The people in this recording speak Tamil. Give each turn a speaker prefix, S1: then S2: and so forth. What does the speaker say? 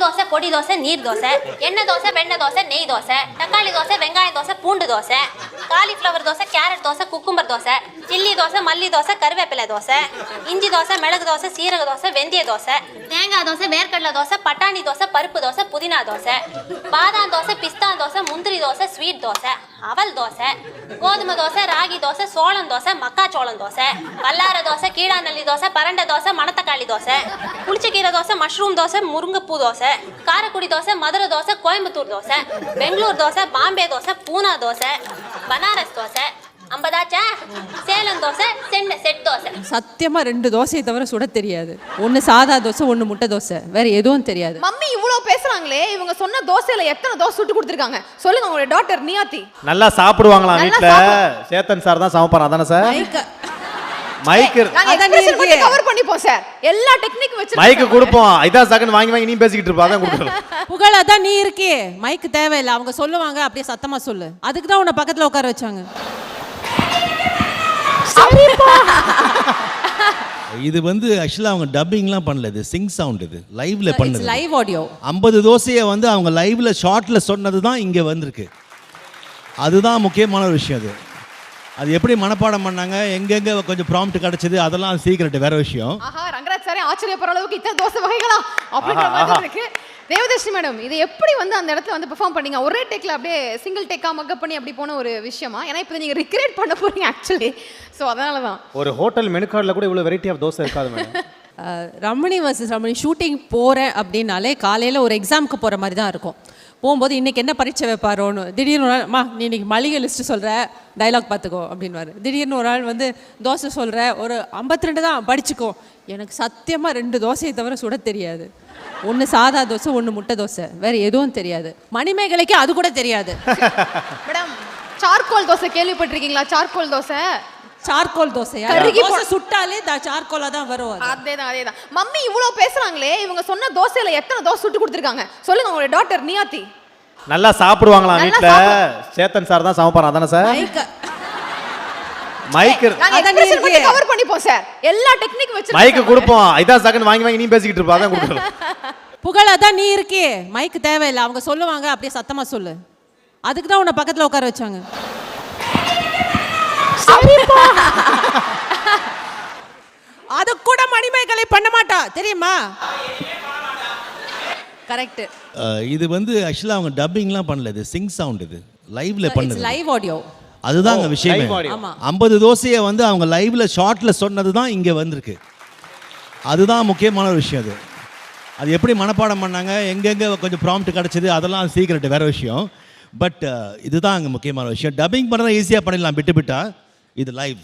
S1: கல் தோசை, பொடி தோசை, நீர் தோசை, எண்ணெய் தோசை, வெண்ணெய் தோசை, நெய் தோசை, தக்காளி தோசை, வெங்காயம் தோசை, பூண்டு dosa, cauliflower dosa, carrot dosa, cucumber dosa, chilli dosa, மல்லி தோசை, கருவேப்பிலை தோசை, இஞ்சி தோசை, மிளகு தோசை, சீரக தோசை, வெந்தய தோசை, தேங்காய் தோசை, வேர்க்கடலை தோசை, பட்டாணி தோசை, பருப்பு தோசை, புதினா தோசை, பாதாம் தோசை, பிஸ்தா தோசை, முந்திரி தோசை, ஸ்வீட் தோசை, அவல் தோசை, கோதுமை தோசை, ராகி தோசை, சோளம் தோசை, மக்காச்சோளம் தோசை, வல்லார தோசை, கீழாநெல்லி தோசை, பரண்டை தோசை, மணத்தக்காளி தோசை, புளிச்சக்கீரை தோசை, மஷ்ரூம் தோசை, முருங்கைப்பூ தோசை, காரக்குடி தோசை, மதுரை தோசை, கோயம்புத்தூர் தோசை, பெங்களூர் தோசை, பாம்பே தோசை, பூனா தோசை, பனாரஸ் தோசை, 50 சேலம் தோசை, செட் தோசை.
S2: சத்தியமா 2 தோசையை தவிர சுட தெரியாது. ஒன்னு சாதா தோசை, ஒன்னு முட்டை தோசை, வேற எதுவும் தெரியாது.
S3: மம்மி இவ்வளவு பேசுறாங்களே, இவங்க சொன்ன தோசையில எத்தனை தோசை சுட்டு கொடுத்திருக்காங்க சொல்லுங்க. உங்களோட டாக்டர் நியாத்தி
S4: நல்லா சாப்பிடுவாங்களா வீட்ல? சேத்தன் சார் தான் சமைப்பாரா அதானே சார்? மைக்
S3: கவர் பண்ணிப்போம் சார். எல்லா டெக்னிக் வச்சு
S4: மைக் கொடுப்போம். இதா செகண்ட் வாங்கி நீ பேசிக்கிட்டு இருப்பா. அதான் கொடுக்கறோம்.
S2: புகழ் அதான் நீ இருக்கே. மைக் தேவையில்லை. அவங்க சொல்லுவாங்க, அப்படியே சத்தமா சொல்லு. அதுக்கு தான் உன்னை பக்கத்துல உட்கார வச்சாங்க.
S5: இது வந்து ஆக்சுவலாக அவங்க டப்பிங்லாம் பண்ணல, இது சிங் சவுண்ட், இது லைவ்ல பண்ணது,
S2: லைவ் ஆடியோ.
S5: 50 தோசையை வந்து அவங்க லைவ்ல ஷார்ட்ல சொன்னது தான் இங்கே வந்திருக்கு. அதுதான் முக்கியமான ஒரு விஷயம். அது எப்படி மனப்பாடம் பண்ணாங்க, எங்கெங்க கொஞ்சம் ப்ராம்ப்ட் கிடைச்சது, அதெல்லாம் சீக்ரெட், வேற விஷயம்.
S3: ஆஹா, ரங்கராஜ் சாரே ஆச்சரியப்படுற அளவுக்கு இத்தனை தோசை வகைகளா அப்படிங்கிற மாதிரி இருக்கு. தேவதர்ஷினி மேடம், இது எப்படி வந்து அந்த இடத்துல வந்து பெர்ஃபார்ம் பண்ணீங்க? ஒரே டேக்ல அப்படியே சிங்கிள் டேக்கா மக்கப் பண்ணி அப்படி போன ஒரு விஷயமா? ஏன்னா இப்போ நீங்க ரிக்ரியேட் பண்ண போறீங்க ஆக்சுவலி. ஸோ அதனால தான்
S4: ஒரு ஹோட்டல் மெனு கார்டில் கூட இவ்வளோ வெரைட்டி ஆஃப் தோசை இருக்காது madam.
S2: Ramani versus Ramani shooting போகிறேன் அப்படின்னாலே காலையில் ஒரு எக்ஸாமுக்கு போகிற மாதிரி தான் இருக்கும். போகும்போது இன்றைக்கி என்ன பரீட்சை வைப்பாரோன்னு திடீர்னு ஒரு நாள், நீ இன்றைக்கி மளிகை லிஸ்ட்டு சொல்கிற, டைலாக் பார்த்துக்கோ அப்படின்வாரு. திடீர்னு ஒரு நாள் வந்து தோசை சொல்கிற, ஒரு 52 தான் படிச்சுக்கோ. எனக்கு சத்தியமாக 2 தோசையை தவிர சுட தெரியாது. ஒன்று சாதா தோசை, ஒன்று முட்டை தோசை, வேறு எதுவும் தெரியாது. மணிமேகலைக்கு அது கூட தெரியாது.
S3: மேடம், சார்கோல் தோசை கேள்விப்பட்டிருக்கீங்களா? சார்கோல் தோசை,
S2: சார்கோல் தோசையா? தோசை சுட்டாலே சுட்டாலே தான் வரும்.
S3: அதேதான். மம்மி இவ்வளவு பேசுறாங்களே, இவங்க சொன்ன தோசையில எத்தனை தோசை சுட்டு கொடுத்திருக்காங்க சொல்லுங்க. உங்களோட டாக்டர் நியாத்தி
S4: நல்லா சாப்பிடுவாங்களா வீட்ல? சேத்தன் சார் தான் சமைப்பாரா அதானே சார்? மைக்
S3: கவர் பண்ணிப்போம் சார். எல்லா டெக்னிக் வச்சு
S4: மைக் கொடுப்போம். இதா செகண்ட் வாங்கி நீ பேசிக்கிட்டு இருப்பா. அதான் கொடுக்கறோம்.
S2: புகழ் அதான் நீ இருக்கே. மைக் தேவையில்லை. அவங்க சொல்லுவாங்க, அப்படியே சத்தமா சொல்லு. அதுக்கு தான் உன்னை பக்கத்துல உட்கார வச்சாங்க. அது கூட மணிமேகலை பண்ண மாட்டா, தெரியுமா? கரெக்ட்.
S5: இது வந்து ஆக்சுவலாக அவங்க டப்பிங்லாம் பண்ணல, இது சிங் சவுண்ட், இது லைவ்ல பண்ணது,
S2: லைவ் ஆடியோ.
S5: அதுதான் அங்கே விஷயம். 50 தோசையை வந்து அவங்க லைவ்ல ஷார்ட்ல சொன்னது தான் இங்கே வந்திருக்கு. அதுதான் முக்கியமான ஒரு விஷயம். அது எப்படி மனப்பாடம் பண்ணாங்க, எங்கெங்க கொஞ்சம் ப்ராம்ப்ட் கிடைச்சது, அதெல்லாம் சீக்ரெட், வேற விஷயம். பட் இதுதான் அங்கே முக்கியமான விஷயம். டப்பிங் பண்ணுறதா ஈஸியாக பண்ணிடலாம், விட்டு இது லைவ்.